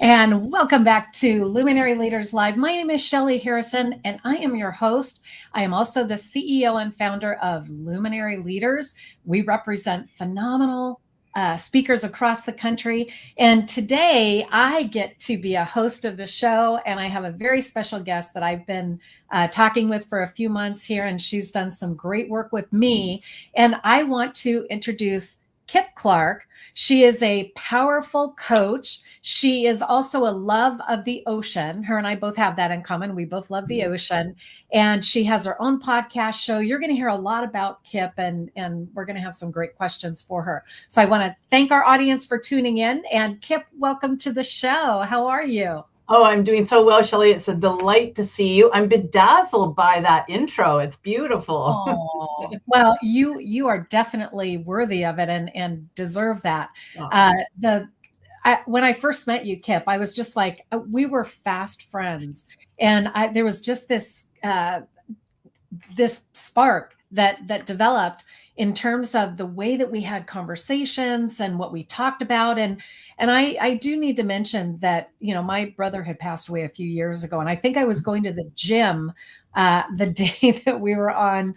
And welcome back to Luminary Leaders Live. My name is Shelly Harrison, and I am your host. I am also the CEO and founder of Luminary Leaders. We represent phenomenal speakers across the country. And today I get to be a host of the show, and I have a very special guest that I've been talking with for a few months here, and she's done some great work with me. And I want to introduce Kip Clark. She is a powerful coach. She is also a love of the ocean. Her and I both have that in common. We both love the ocean. And she has her own podcast show. You're going to hear a lot about Kip, and we're going to have some great questions for her. So I want to thank our audience for tuning in. And Kip, welcome to the show. How are you? Oh, I'm doing so well, Shelly. It's a delight to see you. I'm bedazzled by that intro. It's beautiful. Oh, well, you are definitely worthy of it and deserve that. When I first met you, Kip, I was just like, we were fast friends, and there was just this spark that developed in terms of the way that we had conversations and what we talked about. And I do need to mention that, my brother had passed away a few years ago, and I think I was going to the gym the day that we were on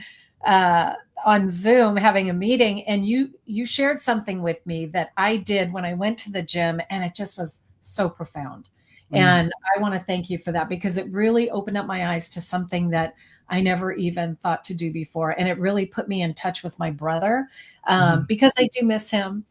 Zoom having a meeting, and you shared something with me that I did when I went to the gym, and it just was so profound. And I want to thank you for that, because it really opened up my eyes to something that I never even thought to do before. And it really put me in touch with my brother, because I do miss him.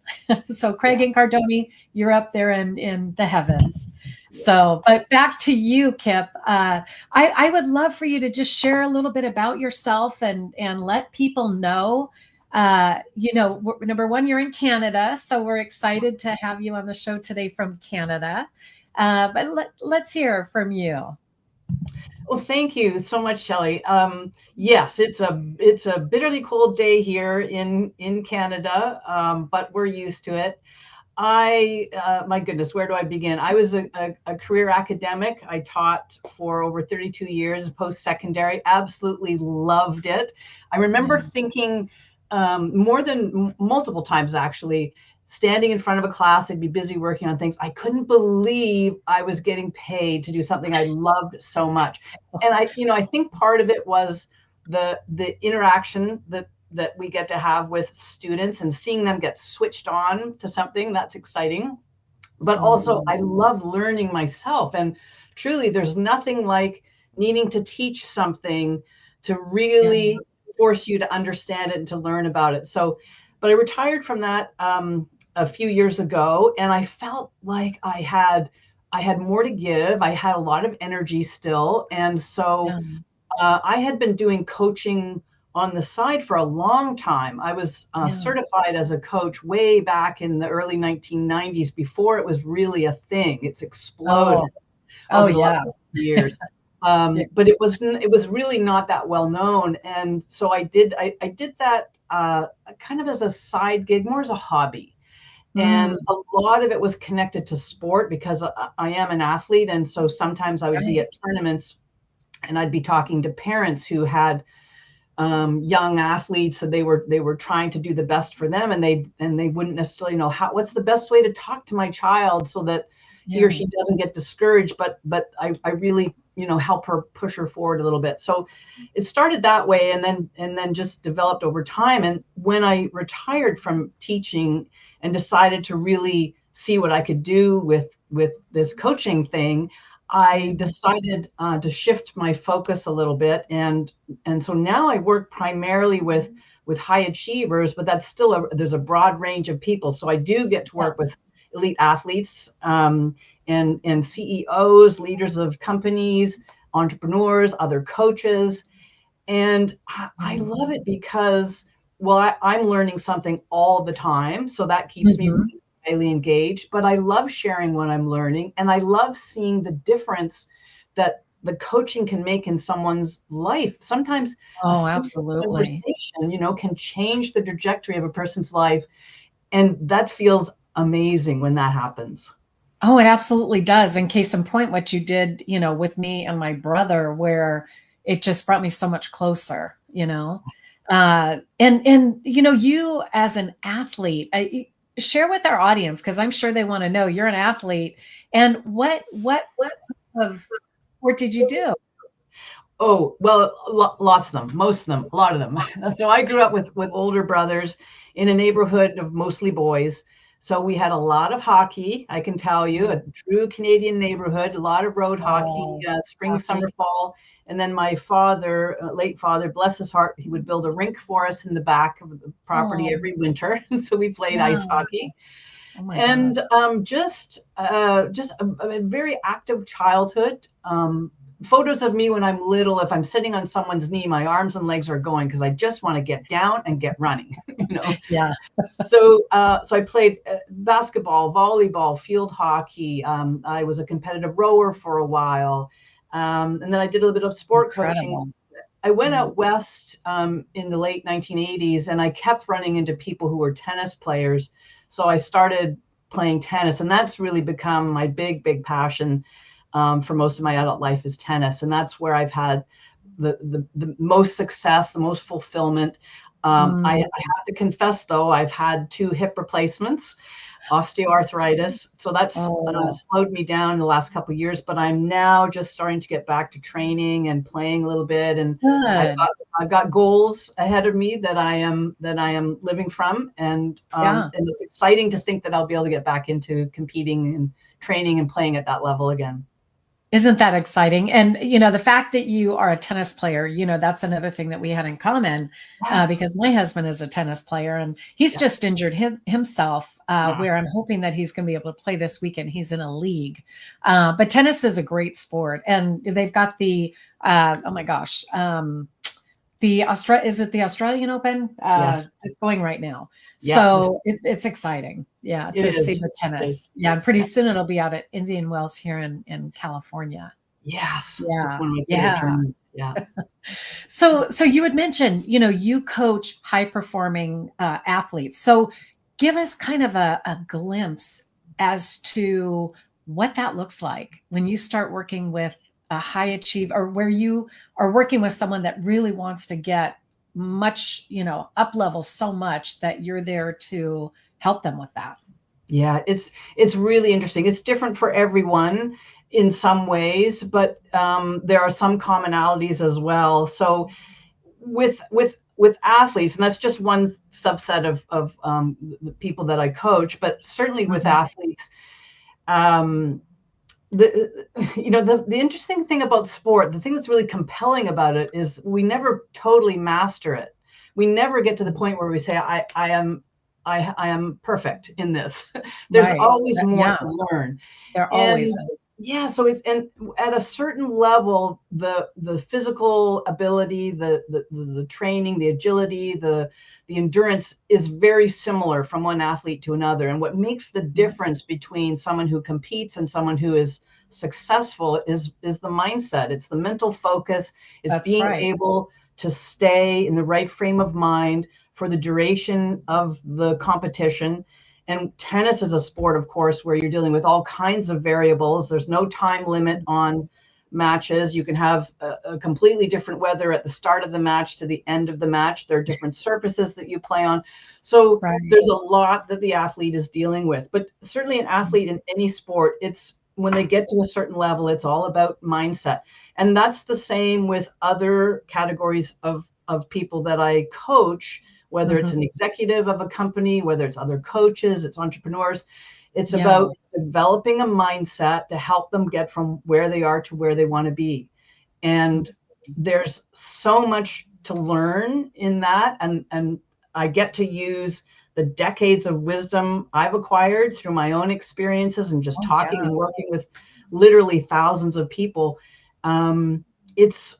So Craig and Cardoni, you're up there in the heavens. So, but back to you, Kip. I would love for you to just share a little bit about yourself and let people know, number one, you're in Canada. So we're excited to have you on the show today from Canada. But let's hear from you. Well, thank you so much, Shelly. Yes, it's a bitterly cold day here in Canada, but we're used to it. My goodness, where do I begin? I was a career academic. I taught for over 32 years, post-secondary, absolutely loved it. I remember thinking more than multiple times, actually, standing in front of a class, I'd be busy working on things. I couldn't believe I was getting paid to do something I loved so much. And I think part of it was the interaction that we get to have with students and seeing them get switched on to something that's exciting. But also I love learning myself. And truly, there's nothing like needing to teach something to really force you to understand it and to learn about it. So, but I retired from that a few years ago, and I felt like I had more to give. I had a lot of energy still. And so I had been doing coaching on the side for a long time. I was certified as a coach way back in the early 1990s, before it was really a thing. It's exploded over the last years. But it was really not that well known. And so I did that kind of as a side gig, more as a hobby. And a lot of it was connected to sport, because I am an athlete. And so sometimes I would be at tournaments and I'd be talking to parents who had young athletes, so they were trying to do the best for them, and they wouldn't necessarily know what's the best way to talk to my child so that he or she doesn't get discouraged, but I really help her, push her forward a little bit. So it started that way, and then just developed over time. And when I retired from teaching and decided to really see what I could do with this coaching thing, I decided to shift my focus a little bit. And so now I work primarily with high achievers, but that's still there's a broad range of people. So I do get to work with elite athletes, and CEOs, leaders of companies, entrepreneurs, other coaches. And I love it because, well, I'm learning something all the time. So that keeps me highly engaged, but I love sharing what I'm learning. And I love seeing the difference that the coaching can make in someone's life. Sometimes absolutely, conversation, can change the trajectory of a person's life. And that feels amazing when that happens. Oh, it absolutely does. In case in point, what you did, with me and my brother, where it just brought me so much closer, and you as an athlete, share with our audience, because I'm sure they want to know. You're an athlete, and what of sport did you do? Oh, well, lots of them, most of them, a lot of them. So I grew up with older brothers in a neighborhood of mostly boys. So we had a lot of hockey, I can tell you, a true Canadian neighborhood, a lot of road hockey, Oh, spring, summer, hockey. fall. And then my father, late father, bless his heart, he would build a rink for us in the back of the property Oh, every winter. And so we played ice wow. hockey. Oh my And gosh. just a very active childhood. Photos of me when I'm little, if I'm sitting on someone's knee, my arms and legs are going because I just want to get down and get running, you know. Yeah. So I played basketball, volleyball, field hockey. I was a competitive rower for a while, and then I did a little bit of sport coaching. Incredible. I went Yeah. out west in the late 1980s, and I kept running into people who were tennis players. So I started playing tennis, and that's really become my big passion for most of my adult life is tennis, and that's where I've had the most success, the most fulfillment. I Mm. have to confess, though, I've had 2 hip replacements, osteoarthritis. So that's Oh, slowed me down in the last couple of years, but I'm now just starting to get back to training and playing a little bit. And I've good. got, I've got goals ahead of me that I am living from. Yeah. And it's exciting to think that I'll be able to get back into competing and training and playing at that level again. Isn't that exciting? And, the fact that you are a tennis player, that's another thing that we had in common, Yes. because my husband is a tennis player and he's Yeah. just injured himself, Ah, where I'm hoping that he's going to be able to play this weekend. He's in a league. But tennis is a great sport. And they've got oh my gosh, is it the Australian Open? yes. It's going right now. Yeah. So it's exciting. Yeah. It To see is. the It is. tennis. Yeah. And pretty Yeah. soon it'll be out at Indian Wells here in California. Yes. It's Yeah. one of my favorite Yeah. tournaments. Yeah. So you had mentioned, you coach high performing athletes. So give us kind of a glimpse as to what that looks like when you start working with a high achiever, or where you are working with someone that really wants to get much, up level so much that you're there to help them with that. Yeah, it's really interesting. It's different for everyone in some ways, but there are some commonalities as well. So with athletes, and that's just one subset of the people that I coach, but certainly with Mhm. athletes, um, the interesting thing about sport, the thing that's really compelling about it is we never totally master it. We never get to the point where we say I am perfect in this. There's Right. always more Yeah. to learn. There And always is. yeah, so it's, and at a certain level, the physical ability, the training, the agility, the endurance is very similar from one athlete to another. And what makes the difference between someone who competes and someone who is successful is the mindset. It's the mental focus, it's That's being right. able to stay in the right frame of mind for the duration of the competition. And tennis is a sport, of course, where you're dealing with all kinds of variables. There's no time limit on matches. You can have a completely different weather at the start of the match to the end of the match. There are different surfaces that you play on. So Right. there's a lot that the athlete is dealing with. But certainly an athlete in any sport, it's when they get to a certain level, it's all about mindset. And that's the same with other categories of people that I coach, whether it's Mhm. an executive of a company, whether it's other coaches, it's entrepreneurs. It's Yeah. about developing a mindset to help them get from where they are to where they want to be. And there's so much to learn in that. And I get to use the decades of wisdom I've acquired through my own experiences and just Oh, talking yeah. and working with literally thousands of people. Um, it's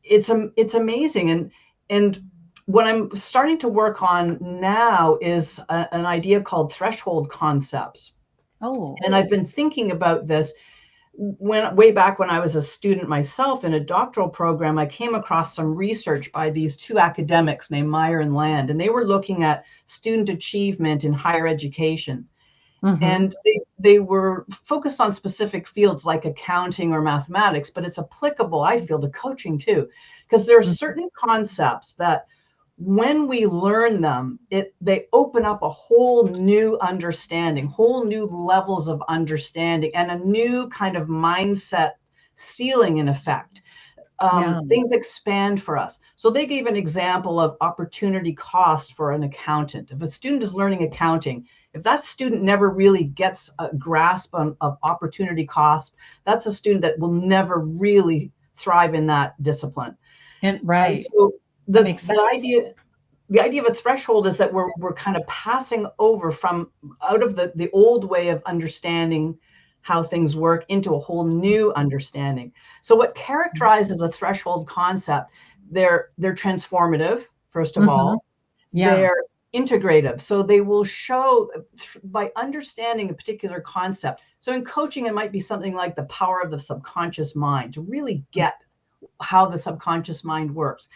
it's amazing. And what I'm starting to work on now is an idea called threshold concepts. Oh, And I've been thinking about this when way back when I was a student myself in a doctoral program. I came across some research by these 2 academics named Meyer and Land, and they were looking at student achievement in higher education. mhm. And they were focused on specific fields like accounting or mathematics, but it's applicable, I feel, to coaching too, because there are Mhm. certain concepts that when we learn them, they open up a whole new understanding, whole new levels of understanding, and a new kind of mindset ceiling in effect. Yeah. Things expand for us. So they gave an example of opportunity cost for an accountant. If a student is learning accounting, if that student never really gets a grasp of opportunity cost, that's a student that will never really thrive in that discipline. And And right. so That makes sense. the idea of a threshold is that we're kind of passing over from out of the old way of understanding how things work into a whole new understanding. So what characterizes a threshold concept, they're transformative, first of all. Yeah. They're integrative. So they will show by understanding a particular concept. So in coaching, it might be something like the power of the subconscious mind, to really get how the subconscious mind works.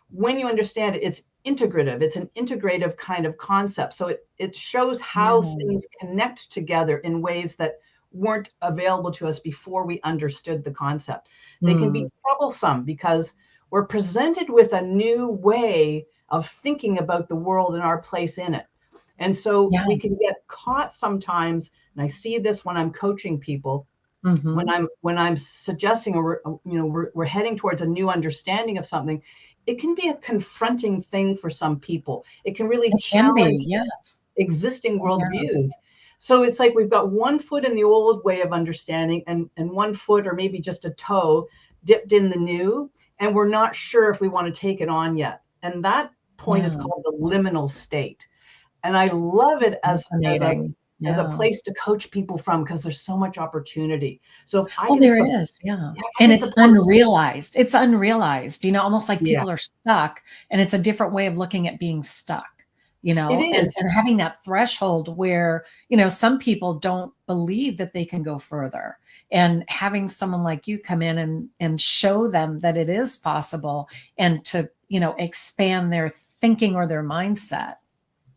When you understand it, it's integrative. It's an integrative kind of concept. So it shows how things connect together in ways that weren't available to us before we understood the concept. They can be troublesome because we're presented with a new way of thinking about the world and our place in it. And so we can get caught sometimes, and I see this when I'm coaching people, when I'm suggesting, or we're heading towards a new understanding of something, it can be a confronting thing for some people. It can really challenge existing worldviews. So it's like we've got one foot in the old way of understanding and one foot, or maybe just a toe, dipped in the new, and we're not sure if we want to take it on yet. And that point is called the liminal state. And I love it as a place to coach people from, because there's so much opportunity. So if I can is. And it's unrealized. It's unrealized, almost like people are stuck, and it's a different way of looking at being stuck, and having that threshold where, some people don't believe that they can go further, and having someone like you come in and show them that it is possible, and to, expand their thinking or their mindset.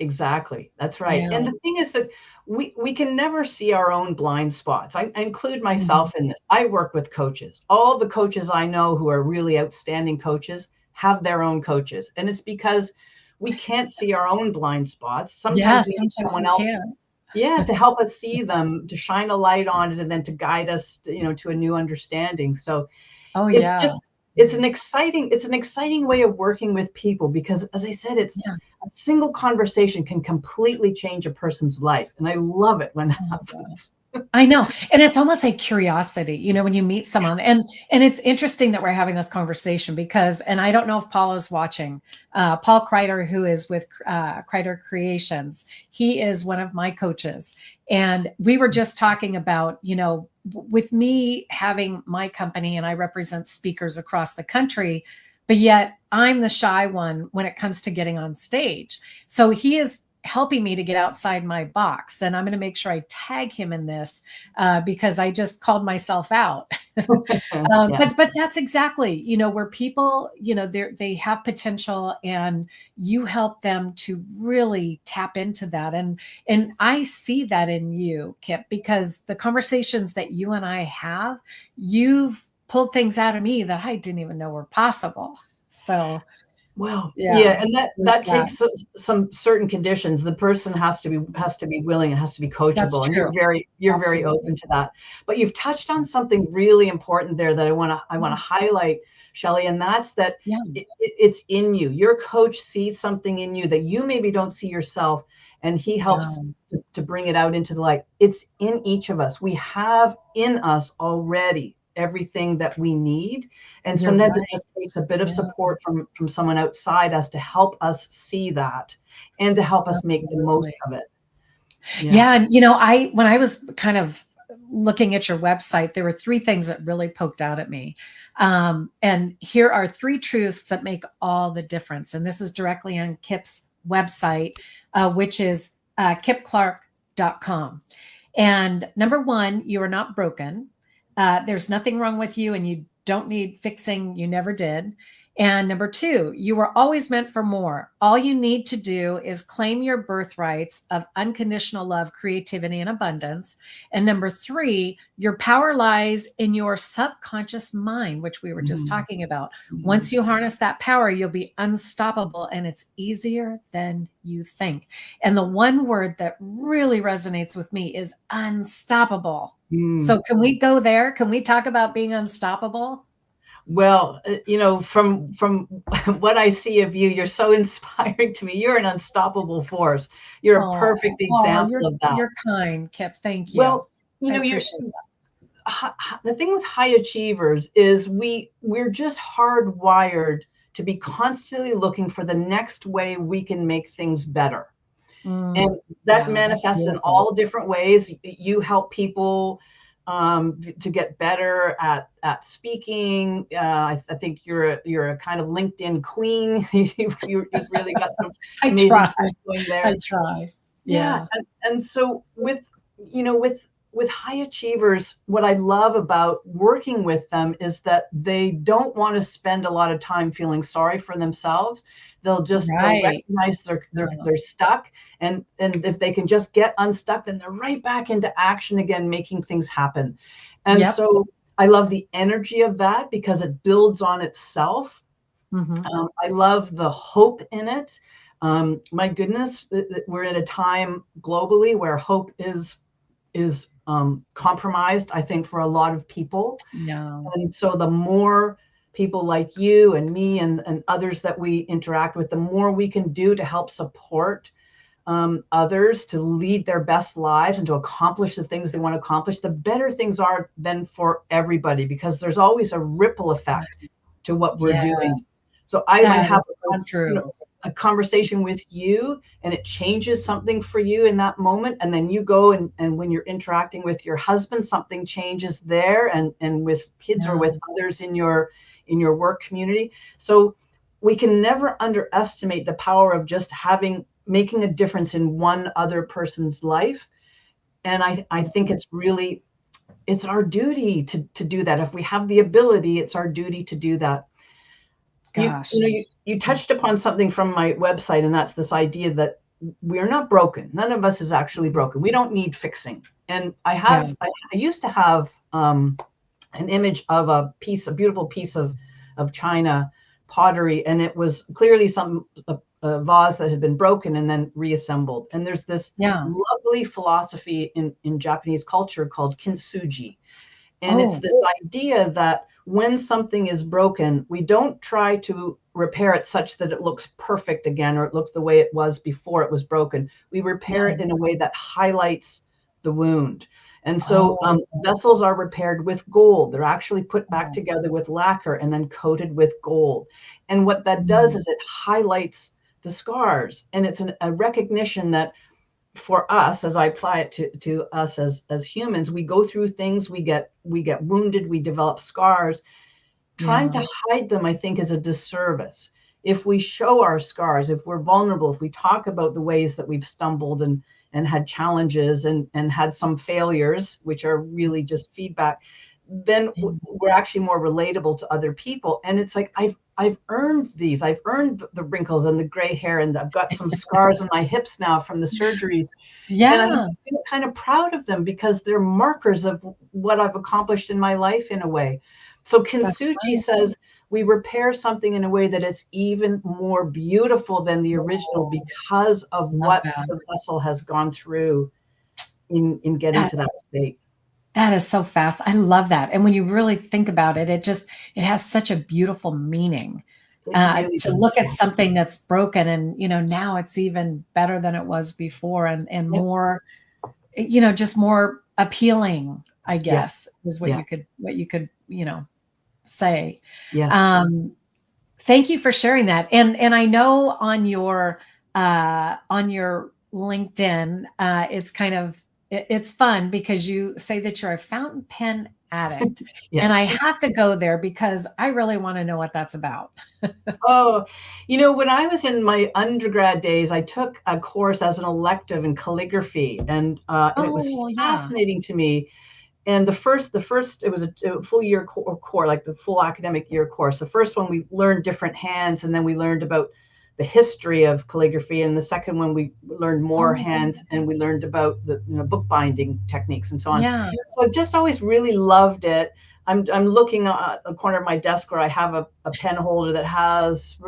Exactly. That's right. And the thing is that we can never see our own blind spots. I include myself in this. I work with coaches. All the coaches I know who are really outstanding coaches have their own coaches. And it's because we can't see our own blind spots. Sometimes we need someone else. To help us see them, to shine a light on it, and then to guide us, to a new understanding. So it's an exciting way of working with people, because, as I said, a single conversation can completely change a person's life. And I love it when that happens. I know. And it's almost like curiosity, when you meet someone, and it's interesting that we're having this conversation because, and I don't know if Paul is watching, Paul Kreider, who is with Kreider Creations. He is one of my coaches. And we were just talking about, with me having my company, and I represent speakers across the country, but yet I'm the shy one when it comes to getting on stage. So he is helping me to get outside my box. And I'm going to make sure I tag him in this because I just called myself out. But that's exactly, where people, they have potential, and you help them to really tap into that. And I see that in you, Kip, because the conversations that you and I have, you've pulled things out of me that I didn't even know were possible. So well, and that takes some certain conditions. The person has to be willing, and has to be coachable, and you're very open to that. But you've touched on something really important there that I want to highlight, Shelly, and that's that it's in you. Your coach sees something in you that you maybe don't see yourself, and he helps to bring it out into the light. It's in each of us. We have in us already everything that we need, and sometimes it just takes a bit of support from someone outside us to help us see that, and to help us make the most of it. And when I was kind of looking at your website, there were 3 things that really poked out at me, and here are 3 truths that make all the difference. And this is directly on Kip's website, which is kipclark.com. And number 1, you are not broken. There's nothing wrong with you, and you don't need fixing. You never did. And number 2, you were always meant for more. All you need to do is claim your birthrights of unconditional love, creativity, and abundance. And number 3, your power lies in your subconscious mind, which we were just talking about. Once you harness that power, you'll be unstoppable, and it's easier than you think. And the one word that really resonates with me is unstoppable. So can we go there? Can we talk about being unstoppable? Well, from what I see of you, you're so inspiring to me. You're an unstoppable force. You're a perfect example of that. You're kind, Kip. Thank you. Well, I appreciate that. The thing with high achievers is we're just hardwired to be constantly looking for the next way we can make things better. And that manifests in all different ways. You help people to get better at speaking. I think you're a kind of LinkedIn queen. You've really got some amazing things going there. I try. Yeah. And so with high achievers, what I love about working with them is that they don't want to spend a lot of time feeling sorry for themselves. They'll recognize they're stuck. And if they can just get unstuck, then they're right back into action again, making things happen. And so I love the energy of that because it builds on itself. I love the hope in it. My goodness, we're in a time globally where hope is compromised, I think, for a lot of people. And so the more people like you and me and others that we interact with, the more we can do to help support others to lead their best lives and to accomplish the things they want to accomplish, the better things are then for everybody, because there's always a ripple effect to what we're doing. So I might have a conversation with you and it changes something for you in that moment. And then you go and when you're interacting with your husband, something changes there and with kids or with others in your work community. So we can never underestimate the power of just making a difference in one other person's life. And I think it's our duty to do that. If we have the ability, it's our duty to do that. Gosh. You touched upon something from my website, and that's this idea that we're not broken. None of us is actually broken. We don't need fixing. And I used to have an image of a beautiful piece of China pottery, and it was clearly a vase that had been broken and then reassembled. And there's this lovely philosophy in Japanese culture called kintsugi. And it's this idea that when something is broken, we don't try to repair it such that it looks perfect again, or it looks the way it was before it was broken. We repair it in a way that highlights the wound. And so vessels are repaired with gold. They're actually put back together with lacquer and then coated with gold. And what that does is it highlights the scars. And it's a recognition that for us, as I apply it to us as humans, we go through things, we get wounded, we develop scars. Trying to hide them, I think, is a disservice. If we show our scars, if we're vulnerable, if we talk about the ways that we've stumbled and had challenges and had some failures, which are really just feedback, then we're actually more relatable to other people. And it's like, I've earned these. I've earned the wrinkles and the gray hair, and I've got some scars on my hips now from the surgeries. And I'm kind of proud of them because they're markers of what I've accomplished in my life in a way. So kintsugi says we repair something in a way that it's even more beautiful than the original because of what the vessel has gone through in getting to that state. That is so fast. I love that. And when you really think about it, it has such a beautiful meaning really to look at something that's broken and, now it's even better than it was before and more, just more appealing, I guess, is what you could, say. Yes. Thank you for sharing that. And I know on your LinkedIn, it's kind of, it's fun because you say that you're a fountain pen addict. And I have to go there because I really want to know what that's about. When I was in my undergrad days, I took a course as an elective in calligraphy, and it was fascinating to me. And the first, it was a full year core, like the full academic year course. The first one, we learned different hands, and then we learned about the history of calligraphy. And the second one, we learned more hands, and we learned about the bookbinding techniques and so on. Yeah. So I've just always really loved it. I'm looking at the corner of my desk where I have a pen holder that has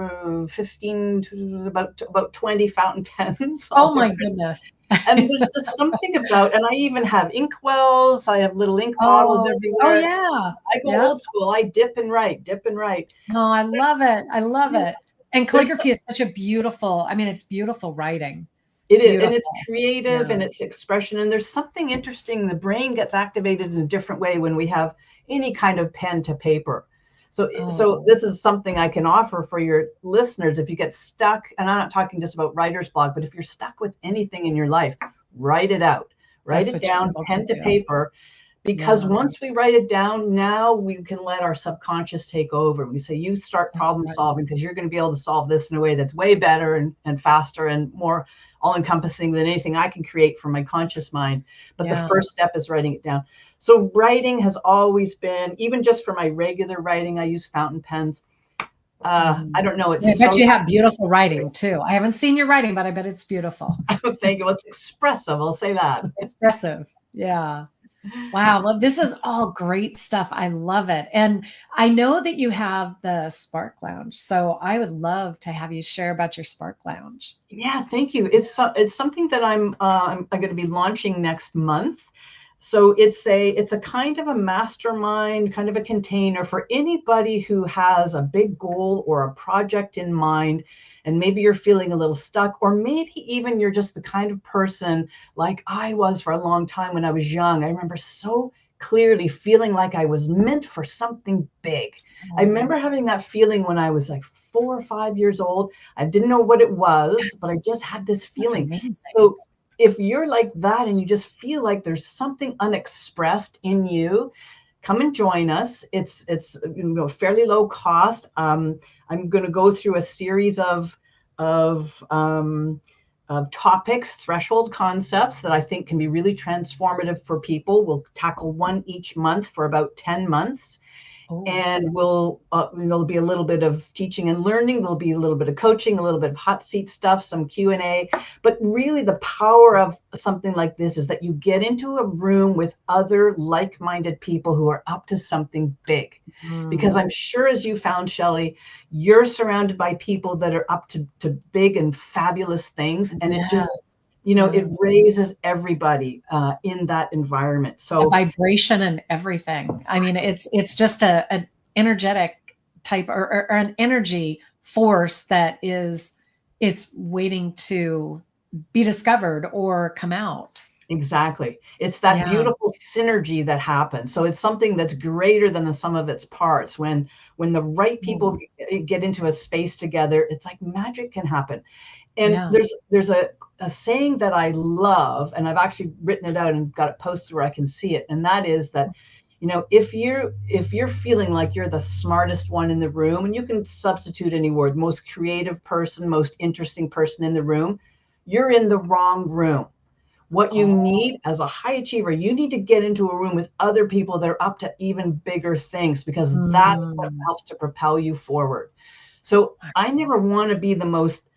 15 to about 20 fountain pens. Oh my goodness. And there's just something about, and I even have ink wells. I have little ink bottles Oh everywhere. yeah. I go old school. I dip and write, dip and write. Oh, I love it. I love it. And calligraphy is such a beautiful, I mean, it's beautiful writing. It is, Beautiful. and it's creative and it's expression. And there's something interesting. The brain gets activated in a different way when we have any kind of pen to paper. So this is something I can offer for your listeners. If you get stuck, and I'm not talking just about writer's block, but if you're stuck with anything in your life, write it out, write it down, pen to paper. Because once we write it down, now we can let our subconscious take over. We say, you start problem solving, because you're going to be able to solve this in a way that's way better and faster and more all-encompassing than anything I can create from my conscious mind. But the first step is writing it down. So writing has always been, even just for my regular writing, I use fountain pens. I don't know. I bet you have beautiful writing too. I haven't seen your writing, but I bet it's beautiful. Thank you. It's expressive. I'll say that. Expressive. Yeah. Wow. Well, this is all great stuff. I love it. And I know that you have the Spark Lounge. So I would love to have you share about your Spark Lounge. Yeah, thank you. It's something that I'm going to be launching next month. So it's a kind of a mastermind, kind of a container for anybody who has a big goal or a project in mind. And maybe you're feeling a little stuck, or maybe even you're just the kind of person like I was for a long time when I was young. I remember so clearly feeling like I was meant for something big. I remember having that feeling when I was like 4 or 5 years old. I didn't know what it was, but I just had this feeling. So if you're like that and you just feel like there's something unexpressed in you, come and join us. It's fairly low cost. I'm going to go through a series of topics, threshold concepts that I think can be really transformative for people. We'll tackle one each month for about 10 months. And there'll be a little bit of teaching and learning. There'll be a little bit of coaching, a little bit of hot seat stuff, some Q&A. But really the power of something like this is that you get into a room with other like-minded people who are up to something big. Because I'm sure, as you found, Shelly, you're surrounded by people that are up to big and fabulous things. And it just, it raises everybody in that environment. So the vibration and everything. I mean, it's just an energetic type or an energy force that it's waiting to be discovered or come out. Exactly. It's that beautiful synergy that happens. So it's something that's greater than the sum of its parts. When the right people get into a space together, it's like magic can happen. And there's a saying that I love, and I've actually written it out and got it posted where I can see it. And that is that, if you're feeling like you're the smartest one in the room, and you can substitute any word, most creative person, most interesting person in the room, you're in the wrong room. What you need as a high achiever, you need to get into a room with other people that are up to even bigger things, because that's what helps to propel you forward. So I never want to be the most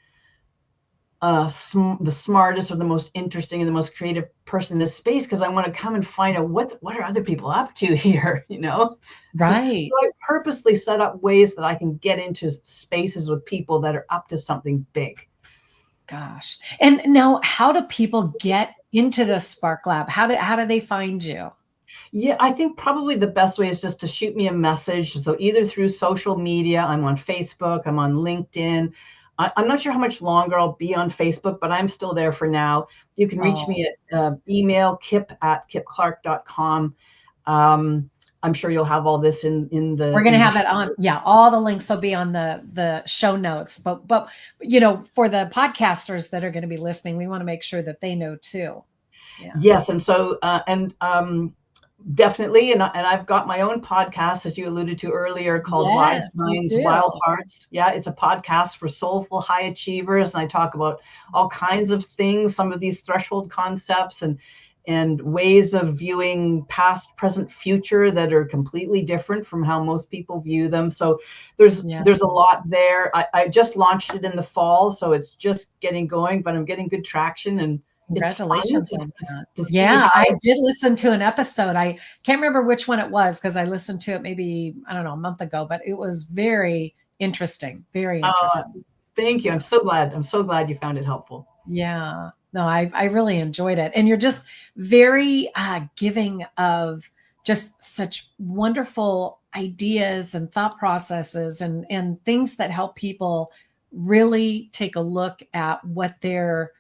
the smartest or the most interesting and the most creative person in this space, because I want to come and find out what are other people up to here, Right. So I purposely set up ways that I can get into spaces with people that are up to something big. Gosh. And now, how do people get into the Spark Lab? How do they find you? Yeah, I think probably the best way is just to shoot me a message. So either through social media, I'm on Facebook, I'm on LinkedIn. I'm not sure how much longer I'll be on Facebook, but I'm still there for now. You can reach me at email kip@kipclark.com. I'm sure you'll have all this in the. We're going to have it on. Yeah. All the links will be on the show notes, but for the podcasters that are going to be listening, we want to make sure that they know too. Yeah. Yes. And so, definitely. And I've got my own podcast, as you alluded to earlier, called Wise Minds, Wild Hearts. Yeah. It's a podcast for soulful high achievers. And I talk about all kinds of things, some of these threshold concepts. And and ways of viewing past, present, future that are completely different from how most people view them. So there's a lot there. I just launched it in the fall, so it's just getting going, but I'm getting good traction, and congratulations it's on fun that. to see Yeah, how. I did listen to an episode. I can't remember which one it was because I listened to it maybe, I don't know, a month ago, but it was very interesting. Very interesting. Thank you. I'm so glad you found it helpful. Yeah. No, I really enjoyed it. And you're just very giving of just such wonderful ideas and thought processes and things that help people really take a look at what are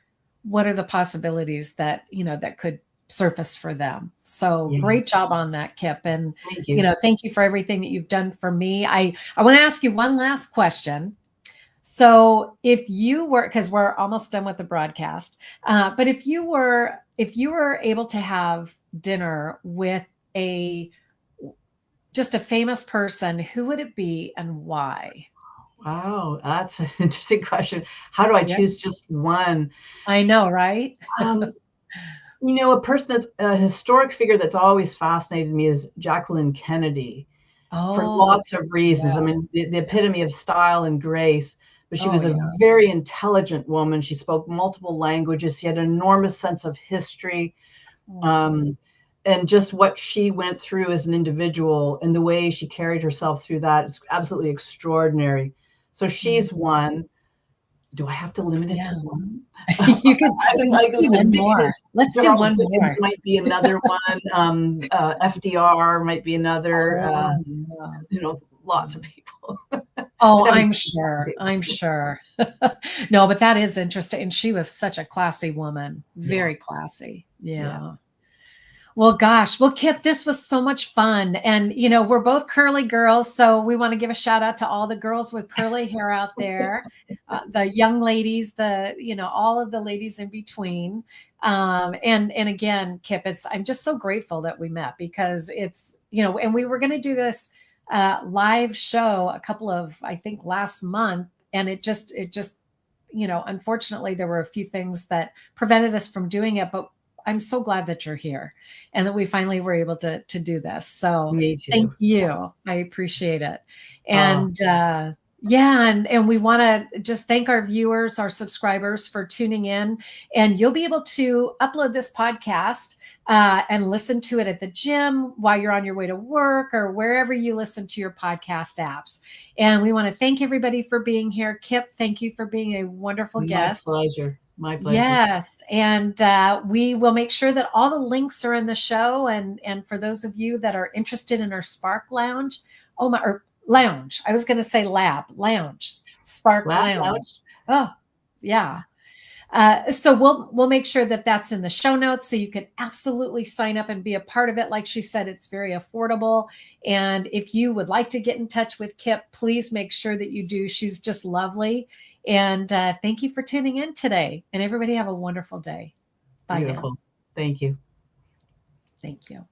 the possibilities that, that could surface for them. So Yeah. great job on that, Kip. And, Thank you. Thank you for everything that you've done for me. I want to ask you one last question. So if you were, because we're almost done with the broadcast, but if you were able to have dinner with just a famous person, who would it be and why? Wow, that's an interesting question. How do I Yeah. choose just one? I know, right? A person that's a historic figure that's always fascinated me is Jacqueline Kennedy, for Oh, lots of reasons. yeah. I mean, the epitome of style and grace, but she Oh, was a yeah. very intelligent woman. She spoke multiple languages. She had an enormous sense of history, Oh, and just what she went through as an individual and the way she carried herself through that is absolutely extraordinary. So she's one. Do I have to limit it yeah. to one? You could, let's do one more. Dickens, Let's do Charles one Dickens more. might be another one. FDR might be another. Oh, yeah. Lots of people. Oh, I'd have I'm a sure. I'm sure. No, but that is interesting. And she was such a classy woman, Yeah, very classy. yeah. Yeah. Well, gosh. Well, Kip, this was so much fun. And, we're both curly girls. So we want to give a shout out to all the girls with curly hair out there, the young ladies, all of the ladies in between. And again, Kip, I'm just so grateful that we met because and we were going to do this live show I think last month. And it just, unfortunately, there were a few things that prevented us from doing it. But I'm so glad that you're here and that we finally were able to do this. So Me thank too. you. I appreciate it. Oh, And yeah, and we want to just thank our viewers, our subscribers for tuning in. And you'll be able to upload this podcast and listen to it at the gym while you're on your way to work or wherever you listen to your podcast apps. And we want to thank everybody for being here. Kip, thank you for being a wonderful my guest. pleasure. My pleasure. Yes, and we will make sure that all the links are in the show. And for those of you that are interested in our Spark Lounge, or lounge, I was going to say lounge, Spark Laugh loud. Lounge. Oh, yeah. So we'll make sure that that's in the show notes, so you can absolutely sign up and be a part of it. Like she said, it's very affordable. And if you would like to get in touch with Kip, please make sure that you do. She's just lovely. And thank you for tuning in today. And everybody have a wonderful day. Bye now. Beautiful. Thank you. Thank you.